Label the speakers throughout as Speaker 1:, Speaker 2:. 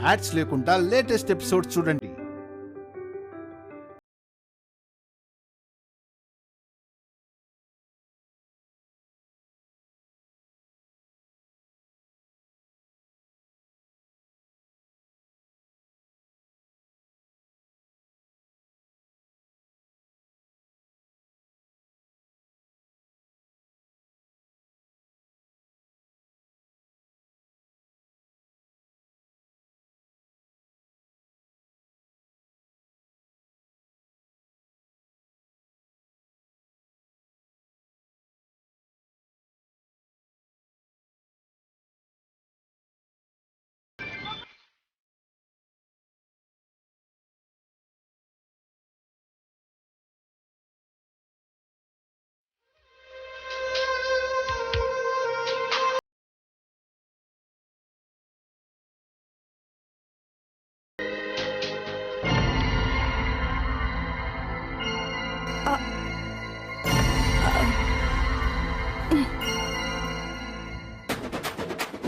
Speaker 1: Ads లేకుండా latest episodes చూడండి.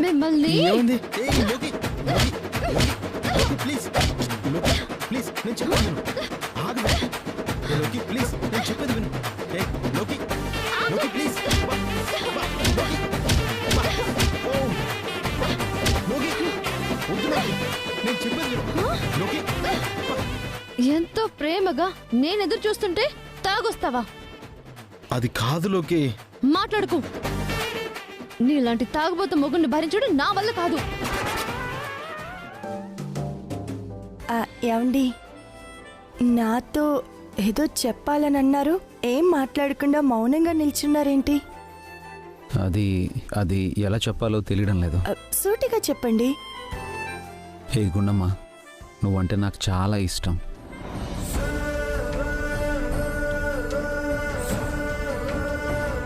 Speaker 2: మిమ్మల్ని ఎంతో ప్రేమగా నేను ఎదురు చూస్తుంటే తాగొస్తావా?
Speaker 3: అది కాదు లోకి.
Speaker 2: మాట్లాడుకు. నీలాంటి తాగుబోతు మొగుడిని భరించడం నా వల్ల కాదు.
Speaker 4: ఏమండి, నాతో ఏదో చెప్పాలని అన్నారు, ఏం మాట్లాడకుండా మౌనంగా నిల్చున్నారేంటి?
Speaker 5: అది అది ఎలా చెప్పాలో తెలియడం లేదు.
Speaker 4: సూటిగా చెప్పండి.
Speaker 5: హే గుండమ్మ, నువ్వంటే నాకు చాలా ఇష్టం.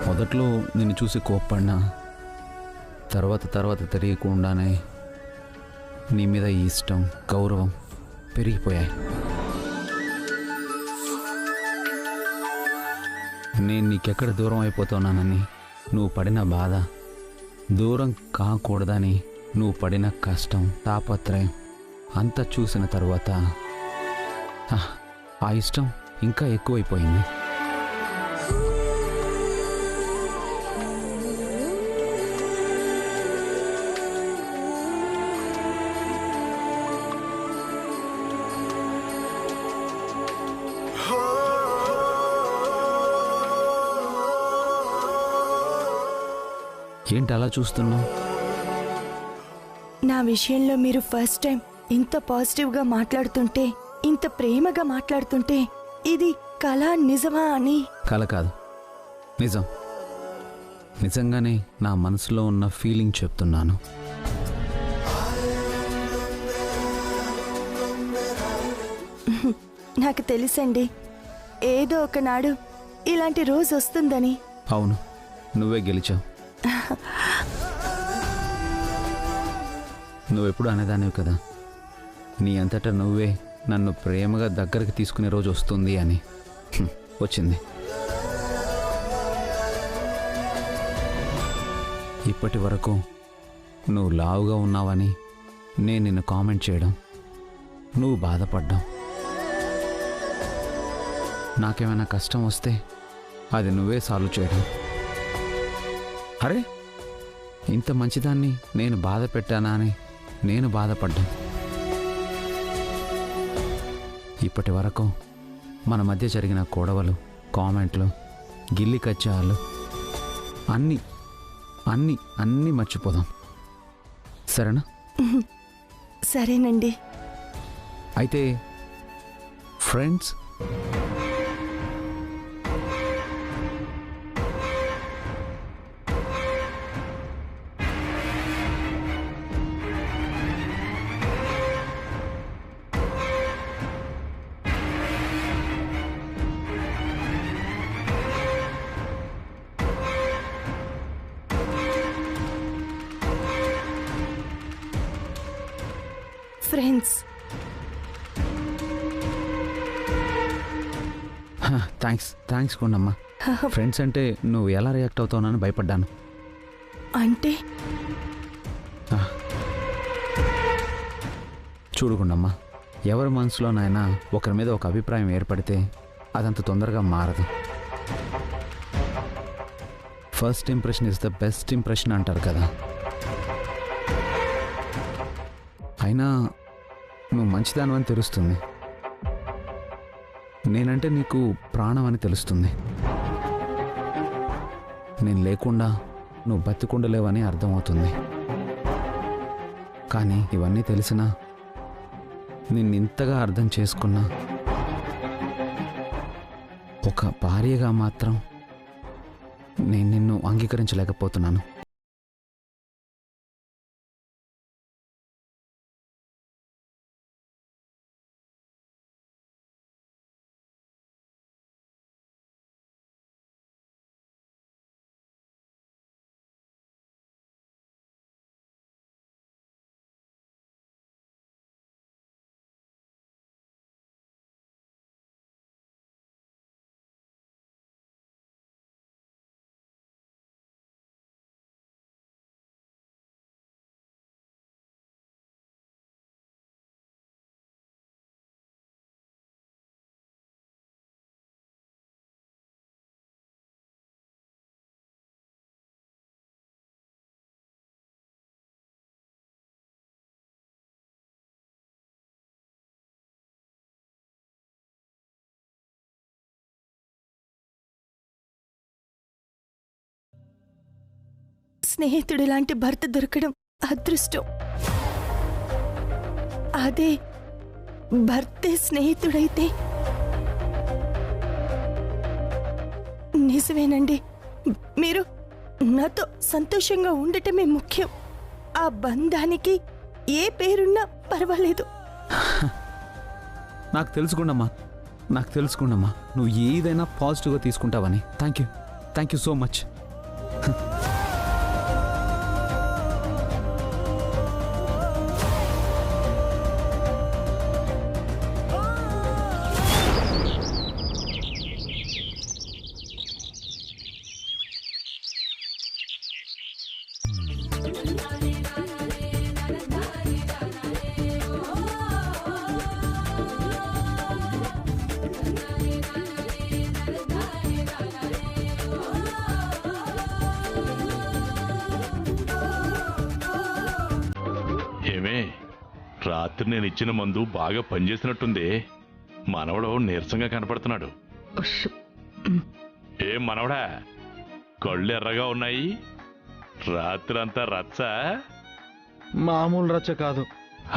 Speaker 5: మొదట్లో నిన్ను చూసి కోప్పడినా, తర్వాత తెలియకుండానే నీ మీద ఇష్టం, గౌరవం పెరిగిపోయాయి. నేను నీకెక్కడ దూరం అయిపోతున్నానని నువ్వు పడిన బాధ, దూరం కాకూడదని నువ్వు పడిన కష్టం, తాపత్రయం అంతా చూసిన తరువాత ఆ ఇష్టం ఇంకా ఎక్కువైపోయింది. ఏంటి అలా చూస్తున్నావు?
Speaker 4: నా విషయంలో మీరు ఫస్ట్ టైం ఇంత పాజిటివ్గా మాట్లాడుతుంటే, ఇంత ప్రేమగా మాట్లాడుతుంటే, ఇది కళ నిజమా అని.
Speaker 5: కళ కాదు, నిజం. నిజంగానే నా మనసులో ఉన్న ఫీలింగ్ చెప్తున్నాను.
Speaker 4: నాకు తెలుసండి, ఏదో ఒకనాడు ఇలాంటి రోజు వస్తుందని.
Speaker 5: అవును, నువ్వే గెలిచావు. నువ్వెప్పుడు అనేదానివి కదా, నీ అంతటా నువ్వే నన్ను ప్రేమగా దగ్గరికి తీసుకునే రోజు వస్తుంది అని. వచ్చింది. ఇప్పటి వరకు నువ్వు లావుగా ఉన్నావని నేను నిన్ను కామెంట్ చేయడం, నువ్వు బాధపడ్డావు. నాకేమైనా కష్టం వస్తే అది నువ్వే సాల్వ్ చేయడం. అరే, ఇంత మంచిదాన్ని నేను బాధ పెట్టానా అని నేను బాధపడ్డాను. ఇప్పటి వరకు మన మధ్య జరిగిన గొడవలు, కామెంట్లు, గిల్లి కచ్చాలు అన్నీ అన్నీ అన్నీ మర్చిపోదాం, సరేనా?
Speaker 4: సరేనండి.
Speaker 5: అయితే friends,
Speaker 4: friends.
Speaker 5: Thanks Kondamma. Friends అంటే నువ్వు ఎలా రియాక్ట్ అవుతావునని భయపడ్డాను.
Speaker 4: అంటే
Speaker 5: చూడుకుండమ్మా, ఎవరి మనసులోనైనా ఒకరి మీద ఒక అభిప్రాయం ఏర్పడితే అదంత తొందరగా మారదు. First impression is the best impression అంటారు కదా. అయినా నువ్వు మంచిదానివని తెలుస్తుంది. నేనంటే నీకు ప్రాణం అని తెలుస్తుంది. నేను లేకుండా నువ్వు బతికుండలేవని అర్థమవుతుంది. కానీ ఇవన్నీ తెలిసినా నిన్నింతగా అర్థం చేసుకున్నా ఒక భార్యగా మాత్రం నేను నిన్ను అంగీకరించలేకపోతున్నాను.
Speaker 4: స్నేహితుడు లాంటి భర్త దొరకడం అదృష్టం. అదే భర్తే స్నేహితుడైతే నిజమేనండి. మీరు నాతో సంతోషంగా ఉండటమే ముఖ్యం. ఆ బంధానికి ఏ పేరున్నా పర్వాలేదు.
Speaker 5: నాకు తెలుసుకుండమ్మా, నువ్వు ఏదైనా పాజిటివ్గా తీసుకుంటావని. Thank you so much.
Speaker 6: రాత్రి నేను ఇచ్చిన మందు బాగా పనిచేసినట్టుంది. మనవడు నీరసంగా కనపడుతున్నాడు. ఏం మనవడా, కళ్ళు ఎర్రగా ఉన్నాయి? రాత్రంతా రచ్చ?
Speaker 3: మామూలు రచ్చ కాదు.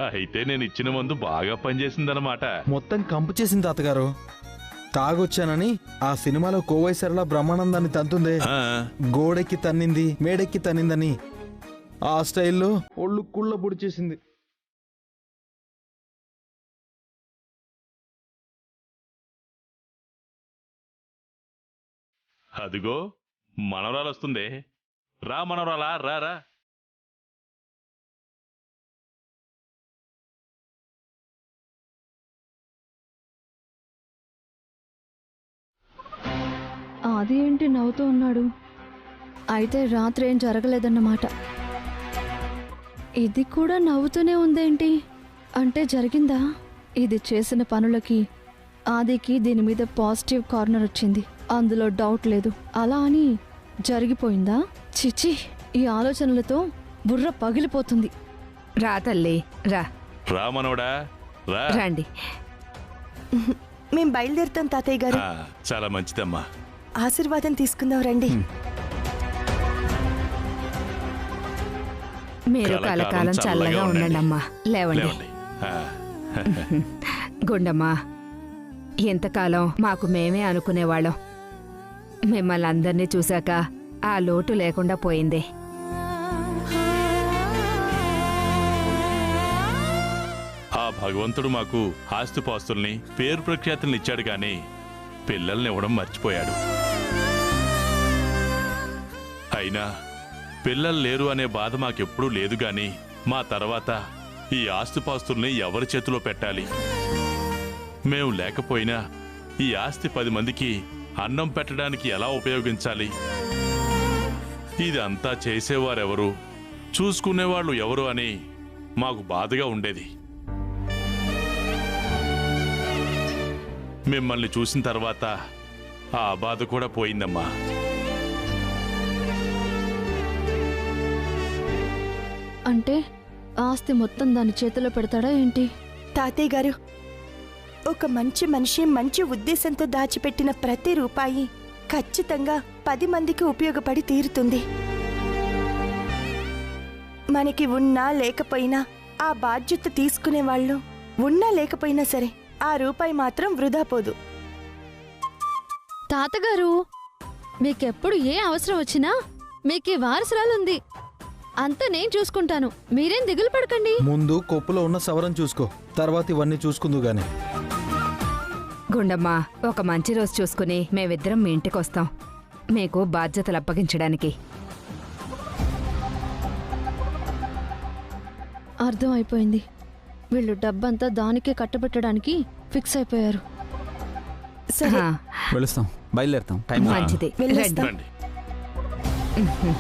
Speaker 6: అయితే నేను ఇచ్చిన మందు బాగా పనిచేసిందన్నమాట.
Speaker 3: మొత్తం కంపు చేసింది తాతగారు. తాగొచ్చానని ఆ సినిమాలో కోవైసర్లా బ్రహ్మానందాన్ని తంతుందే, గోడెక్కి తన్నింది మేడెక్కి తన్నిందని ఆ స్టైల్లో ఒళ్ళు కుళ్ళ పొడి చేసింది.
Speaker 6: అదిగో మనవరాలు వస్తుంది. రా మనవరాలా, రా.
Speaker 2: అది ఏంటి నవ్వుతూ ఉన్నాడు? అయితే రాత్రి ఏం జరగలేదన్నమాట. ఇది కూడా నవ్వుతూనే ఉందేంటి? అంటే జరిగిందా? ఇది చేసిన పనులకి ఆదికి దీని మీద పాజిటివ్ కార్నర్ వచ్చింది, అందులో డౌట్ లేదు. అలా అని జరిగిపోయిందా? చిచి, ఈ ఆలోచనలతో బుర్ర పగిలిపోతుంది.
Speaker 7: రా తల్లి, రా
Speaker 6: మనవడా,
Speaker 7: రండి.
Speaker 4: మేం బయలుదేరుతాం తాతయ్య గారు.
Speaker 6: చాలా మంచిదమ్మా.
Speaker 4: ఆశీర్వాదం తీసుకుందాం రండి.
Speaker 7: మీరు కలకాలం చల్లగా ఉండండి అమ్మా. లేవండి. గుండమ్మా, ఎంతకాలం మాకు మేమే అనుకునేవాళ్ళం. మిమ్మల్ని అందరినీ చూశాక ఆ లోటు లేకుండా పోయింది.
Speaker 6: ఆ భగవంతుడు మాకు ఆస్తిపాస్తుల్ని పేరు ప్రఖ్యాతుల్ని ఇచ్చాడు గాని పిల్లల్ని ఇవ్వడం మర్చిపోయాడు. అయినా పిల్లలు లేరు అనే బాధ మాకెప్పుడూ లేదు గాని మా తర్వాత ఈ ఆస్తిపాస్తుల్ని ఎవరి చేతిలో పెట్టాలి? మేము లేకపోయినా ఈ ఆస్తి 10 మందికి అన్నం పెట్టడానికి ఎలా ఉపయోగించాలి? ఇదంతా చేసేవారెవరు, చూసుకునేవాళ్ళు ఎవరు అని మాకు బాధగా ఉండేది. మిమ్మల్ని చూసిన తర్వాత ఆ బాధ కూడా పోయిందమ్మా.
Speaker 2: అంటే ఆస్తి మొత్తం దాని చేతిలో పెడతాడా ఏంటి?
Speaker 4: తాతయ్య గారు, ఒక మంచి మనిషి మంచి ఉద్దేశంతో దాచిపెట్టిన ప్రతి రూపాయి ఖచ్చితంగా 10 మందికి ఉపయోగపడి తీరుతుంది. మనకి ఉన్నా లేకపోయినా ఆ బాధ్యత తీసుకునే వాళ్ళు ఉన్నా లేకపోయినా సరే ఆ రూపాయి మాత్రం వృధా పోదు.
Speaker 2: తాతగారు, మీకెప్పుడు ఏ అవసరం వచ్చినా మీకీ వారసురాలుంది. అంతా నేను చూసుకుంటాను, మీరేం దిగులు పడకండి.
Speaker 3: ముందు కొప్పులో ఉన్న సవరం చూసుకో, తర్వాత ఇవన్నీ చూసుకుందు గాని.
Speaker 7: గుండమ్మ, ఒక మంచి రోజు చూసుకుని మేమిద్దరం మీ ఇంటికొస్తాం మీకు బాధ్యతలు అప్పగించడానికి.
Speaker 2: అర్థం అయిపోయింది. వీళ్ళు డబ్బంతా దానికే కట్టబెట్టడానికి ఫిక్స్ అయిపోయారు.
Speaker 4: సరే,
Speaker 7: ఆ,
Speaker 5: వెళుస్తాం, బయలుదేరుతాం. టైం
Speaker 7: మంచిది.
Speaker 4: వెళ్ళొస్తాం.
Speaker 7: రండి.
Speaker 6: రండి.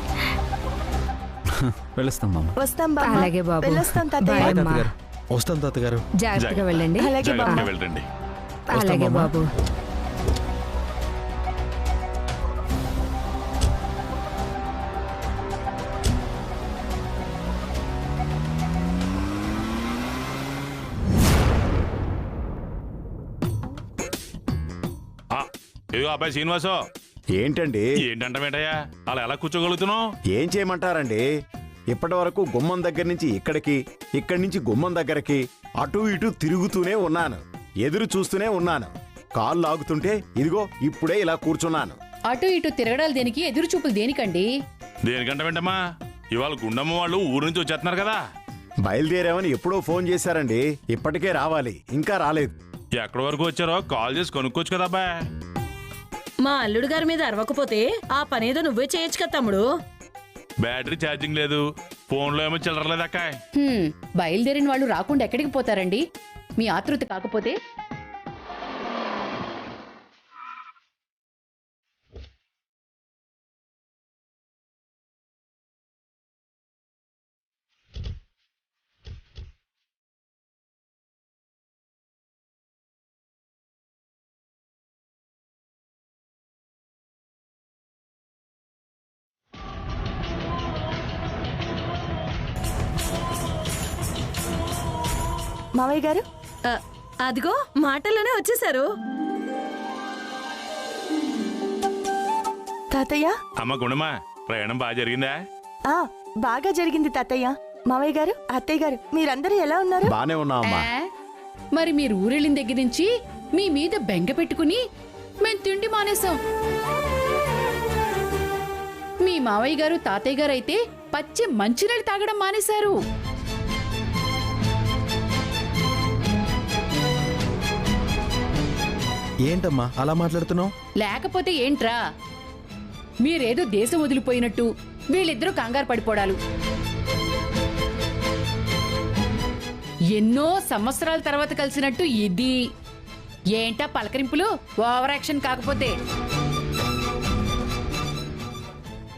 Speaker 5: వెళుస్తాం మామ.
Speaker 4: వస్తాం బామ్మ.
Speaker 7: అలాగే బాబు.
Speaker 4: వెళ్ళొస్తాం తాతయ్య.
Speaker 7: బాయ్ అమ్మా.
Speaker 5: తాతగారు.
Speaker 3: వస్తాం తాతగారు.
Speaker 7: జాగ్రత్తగా వెళ్ళండి.
Speaker 4: అలాగే బామ్మ.
Speaker 6: జాగ్రత్తగా వెళ్ళండి.
Speaker 7: అలాగే
Speaker 3: వస్తామమ్మా.
Speaker 7: బాబు.
Speaker 6: ఆ, ఇదిగో అబ్బాయి శ్రీనివాసో,
Speaker 8: ఏంటండి?
Speaker 6: ఏంటంటమేటయ్యా అలా ఎలా కూర్చోగలుగుతున్నావు?
Speaker 8: ఏం చేయమంటారండి? ఇప్పటి వరకు గుమ్మం దగ్గర నుంచి ఇక్కడి నుంచి గుమ్మం దగ్గరకి అటు ఇటు తిరుగుతూనే ఉన్నాను, ఎదురు చూస్తూనే ఉన్నాను. కాళ్ళు లాగుతుంటే ఇదిగో ఇప్పుడే ఇలా కూర్చున్నాను.
Speaker 9: అటు ఇటు తిరగడాలు దేనికి, ఎదురు చూపులు దేనికండి?
Speaker 6: దేనికంటమేంటమ్మా, ఇవాళ గుండమ్మ వాళ్ళు ఊరు నుంచి వచ్చేస్తున్నారు కదా.
Speaker 8: బయలుదేరామని ఎప్పుడో ఫోన్ చేశారండి, ఇప్పటికే రావాలి, ఇంకా రాలేదు.
Speaker 6: ఎక్కడి వరకు వచ్చారో కాల్ చేసి కనుక్కోవచ్చు కదా అబ్బాయి.
Speaker 9: మా అల్లుడు గారి మీద అరవకపోతే ఆ పనేదో నువ్వే చేయొచ్చు కదా తమ్ముడు.
Speaker 6: బ్యాటరీ ఛార్జింగ్ లేదు, ఫోన్లో ఏమో చిల్లరలేదు అక్కాయ్.
Speaker 9: బయలుదేరిన వాళ్ళు రాకుండా ఎక్కడికి పోతారండి? మీ ఆతృత కాకపోతే.
Speaker 4: మావయ్య గారు,
Speaker 9: అదిగో మాటల్లోనే వచ్చేసారు.
Speaker 4: తాతయ్య.
Speaker 6: అమ్మ గుండమ్మ, ప్రయాణం బాగా జరిగిందా?
Speaker 4: ఆ, బాగా జరిగింది తాతయ్య. మావయ్య గారు, అత్తయ్య గారు, మీరందరూ ఎలా ఉన్నారు?
Speaker 8: బానే ఉన్నావమ్మా.
Speaker 9: మరి మీరు ఊరెళ్ళిన దగ్గర నుంచి మీ మీద బెంగ పెట్టుకుని మేం తిండి మానేశాం. మీ మావయ్య గారు తాతయ్య గారు అయితే పచ్చి మంచినీళ్ళు తాగడం మానేశారు.
Speaker 3: ఏంటమ్మా అలా మాట్లాడుతున్నావు?
Speaker 9: లేకపోతే ఏంట్రా, మీరేదో దేశం వదిలిపోయినట్టు వీళ్ళిద్దరూ కంగారు పడిపోడాలు. ఎన్నో సంవత్సరాల తర్వాత కలిసినట్టు ఇది ఏంటా పలకరింపులు, ఓవర్ యాక్షన్ కాకపోతే.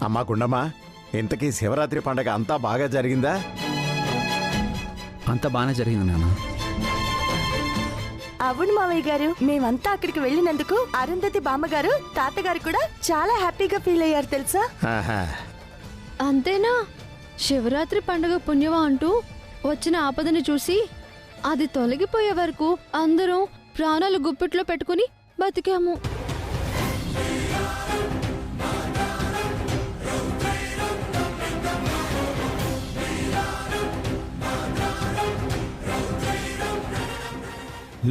Speaker 8: అమ్మా గుండమ్మా, ఇంతకీ శివరాత్రి పండగ అంతా బాగా జరిగిందా?
Speaker 5: అంత బాగానే జరిగింది నాన్న.
Speaker 4: అవును మావయ్య గారు, మేమంతా అక్కడికి వెళ్ళినందుకు అరుంధతి బామ్మగారు తాతగారు కూడా చాలా హ్యాపీగా ఫీల్ అయ్యారు తెలుసా?
Speaker 8: ఆహా.
Speaker 2: అంతేనా? శివరాత్రి పండుగ పుణ్యమా అంటూ వచ్చిన ఆపదని చూసి అది తొలగిపోయే వరకు అందరం ప్రాణాలు గుప్పిట్లో పెట్టుకుని బతికాము.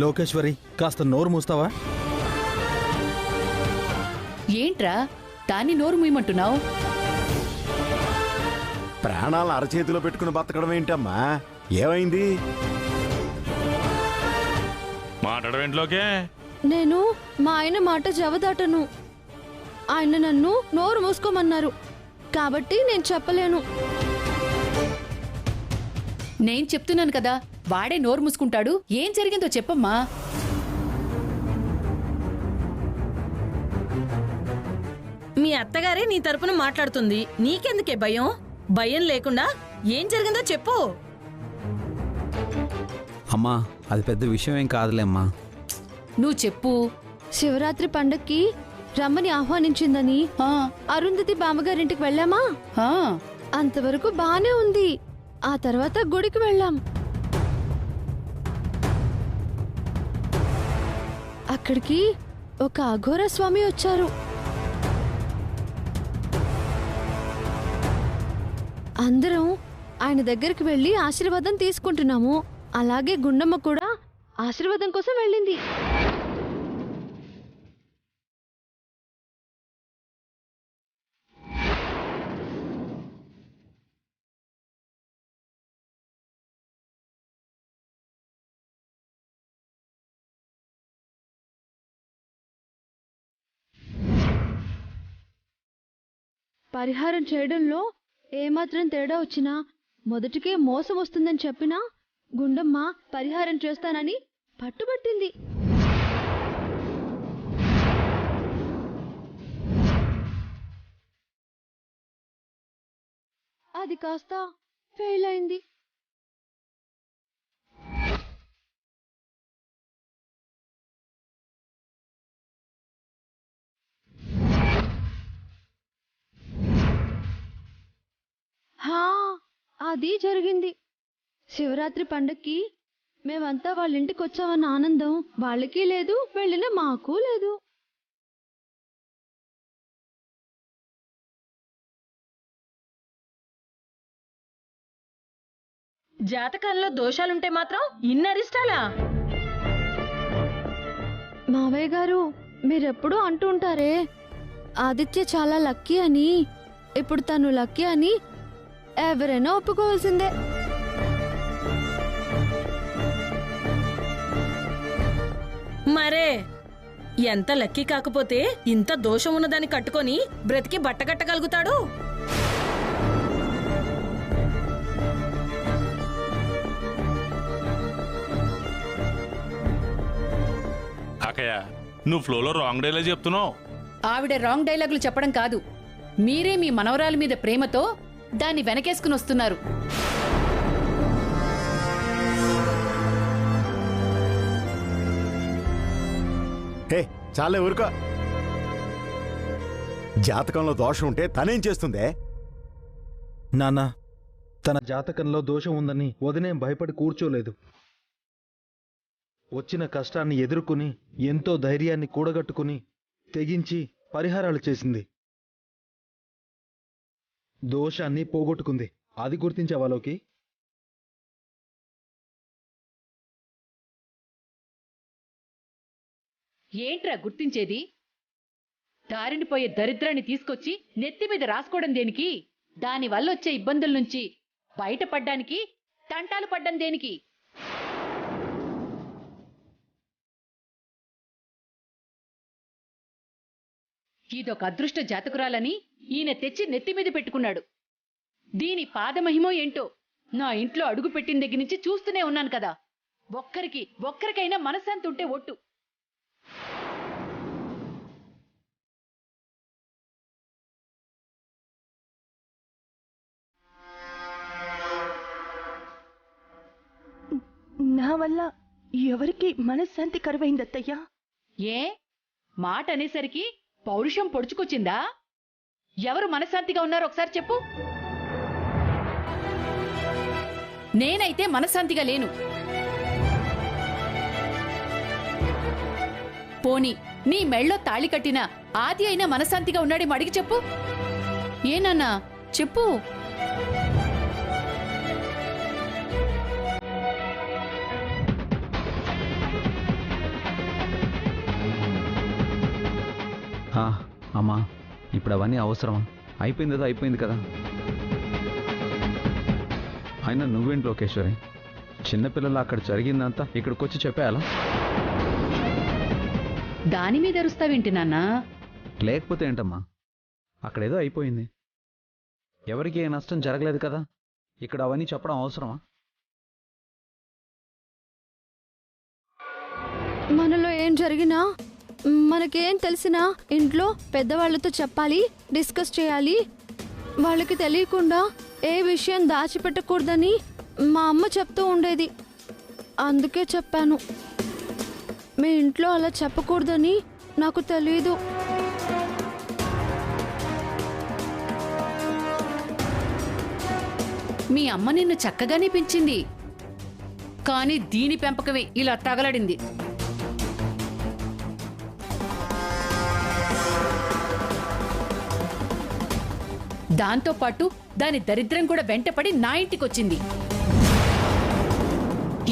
Speaker 3: లోకేశ్వరి, కాస్త నోరు మూస్తావా?
Speaker 9: ఏంట్రా దాన్ని నోరు మూయమంటున్నావు?
Speaker 8: ప్రాణాలను అరచేతిలో పెట్టుకుని బతకడం ఏంటమ్మా? ఏమైంది?
Speaker 6: మాట్లాడడం ఏంట్లోకే?
Speaker 2: నేను మా ఆయన మాట జవదాటను. ఆయన నన్ను నోరు మూసుకోమన్నారు కాబట్టి నేను చెప్పలేను.
Speaker 9: నేను చెప్తున్నాను కదా, వాడే నోరు మూసుకుంటాడు. ఏం జరిగిందో చెప్పమ్మా. మీ అత్తగారే నీ తరపున మాట్లాడుతుంది, నీకెందుకే భయం? భయం లేకుండా ఏం జరిగిందో చెప్పు.
Speaker 5: అమ్మా, అది పెద్ద విషయం ఏం కాదులే అమ్మా.
Speaker 10: నువ్వు చెప్పు.
Speaker 2: శివరాత్రి పండక్కి రమ్మని ఆహ్వానించిందని
Speaker 10: ఆ,
Speaker 2: అరుంధతి బామ్మగారింటికి వెళ్ళామా?
Speaker 10: ఆ,
Speaker 2: అంతవరకు బానే ఉంది. ఆ తర్వాత గుడికి వెళ్ళాం. అక్కడికి ఒక అఘోర స్వామి వచ్చారు. అందరం ఆయన దగ్గరికి వెళ్ళి ఆశీర్వాదం తీసుకుంటున్నాము. అలాగే గుండమ్మ కూడా ఆశీర్వాదం కోసం వెళ్ళింది. పరిహారం చేయడంలో ఏమాత్రం తేడా వచ్చినా మొదటికే మోసం వస్తుందని చెప్పినా గుండమ్మ పరిహారం చేస్తానని పట్టుబట్టింది. అది కాస్త ఫెయిల్ అయింది. హా, అది జరిగింది. శివరాత్రి పండక్కి మేమంతా వాళ్ళ ఇంటికి వచ్చామన్న ఆనందం వాళ్ళకి లేదు, వెళ్ళిన మాకు లేదు.
Speaker 9: జాతకాల్లో దోషాలుంటే మాత్రం ఇన్నరిష్టాలా?
Speaker 2: మావయ్య గారు, మీరెప్పుడూ అంటూ ఉంటారే ఆదిత్య చాలా లక్కీ అని. ఇప్పుడు తను లక్కీ అని ఎవరైనా ఒప్పుకోవాల్సిందే.
Speaker 9: మరే ఎంత లక్కీ కాకపోతే ఇంత దోషం ఉన్నదాన్ని కట్టుకొని బ్రతికి బట్టగట్టగలుగుతాడు?
Speaker 6: అక్కయ్య, నువ్వు ఫ్లోలో రాంగ్ డైలా చెప్తున్నావు.
Speaker 10: ఆవిడ రాంగ్ డైలాగులు చెప్పడం కాదు, మీరే మీ మనవరాలి మీద ప్రేమతో దాన్ని వెనకేసుకుని వస్తున్నారు.
Speaker 8: హే చాలే ఊరుకో. జాతకంలో దోషం ఉంటే తనేం చేస్తుందే?
Speaker 3: నాన్న, తన జాతకంలో దోషం ఉందని వదినేం భయపడి కూర్చోలేదు. వచ్చిన కష్టాన్ని ఎదుర్కొని ఎంతో ధైర్యాన్ని కూడగట్టుకుని తెగించి పరిహారాలు చేసింది. దోషాన్ని పోగొట్టుకుంది. అది గుర్తించావాలోకి?
Speaker 10: ఏంట్రా గుర్తించేది? దారిని పోయే దరిద్రాన్ని తీసుకొచ్చి నెత్తి మీద రాసుకోవడం దేనికి? దానివల్ల వచ్చే ఇబ్బందుల నుంచి బయటపడ్డానికి తంటాలు పడ్డం దేనికి? ఇదొక అదృష్ట జాతకురాలని ఈయన తెచ్చి నెత్తి మీద పెట్టుకున్నాడు. దీని పాదమహిమో ఏంటో నా ఇంట్లో అడుగు పెట్టిన దగ్గర నుంచి చూస్తూనే ఉన్నాను కదా. ఒక్కరికైనా మనశ్శాంతి ఉంటే ఒట్టు.
Speaker 4: నా వల్ల ఎవరికి మనశ్శాంతి కరువైందత్తయ్యా?
Speaker 10: ఏ మాట అనేసరికి పౌరుషం పొడుచుకొచ్చిందా? ఎవరు మనశ్శాంతిగా ఉన్నారో ఒకసారి చెప్పు. నేనైతే మనశ్శాంతిగా లేను. పోనీ నీ మెళ్ళో తాళి కట్టిన ఆది అయినా మనశ్శాంతిగా ఉన్నాడేమో అడిగి చెప్పు. ఏనన్నా చెప్పు.
Speaker 5: అమ్మా, ఇప్పుడు అవన్నీ అవసరమా? అయిపోయింది అయిపోయింది కదా. అయినా నువ్వేంటి లోకేశ్వరి, చిన్నపిల్లలు అక్కడ జరిగిందంతా ఇక్కడికొచ్చి చెప్పేయాలా?
Speaker 10: దాని మీద అరుస్తావేంటి నాన్నా?
Speaker 5: లేకపోతే ఏంటమ్మా, అక్కడేదో అయిపోయింది, ఎవరికి ఏ నష్టం జరగలేదు కదా, ఇక్కడ అవన్నీ చెప్పడం అవసరమా?
Speaker 2: మనలో ఏం జరిగినా, మనకేం తెలిసినా ఇంట్లో పెద్దవాళ్లతో చెప్పాలి, డిస్కస్ చేయాలి. వాళ్ళకి తెలియకుండా ఏ విషయం దాచిపెట్టకూడదని మా అమ్మ చెప్తూ ఉండేది. అందుకే చెప్పాను. మీ ఇంట్లో అలా చెప్పకూడదని నాకు తెలీదు.
Speaker 10: మీ అమ్మ నిన్ను చక్కగానే పెంచింది, కానీ దీని పెంపకమే ఇలా తగలడింది. దాంతోపాటు దాని దరిద్రం కూడా వెంటపడి నా ఇంటికొచ్చింది.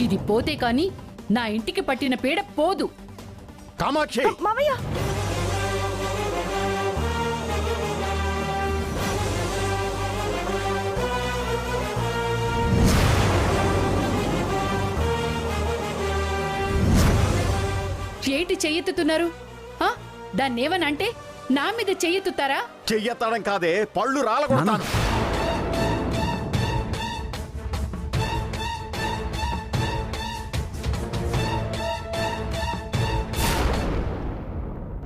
Speaker 10: ఇది పోతే కాని నా ఇంటికి పట్టిన పీడ పోదు.
Speaker 8: కామాక్షి,
Speaker 4: మావయ్య
Speaker 10: ఏంటి చెయ్యెత్తుతున్నారు? దాన్నేమనంటే నా మీద చెయ్యెత్తుతారా?
Speaker 8: చెయ్యెత్తడం కాదే, పళ్ళు రాలగొడతాను.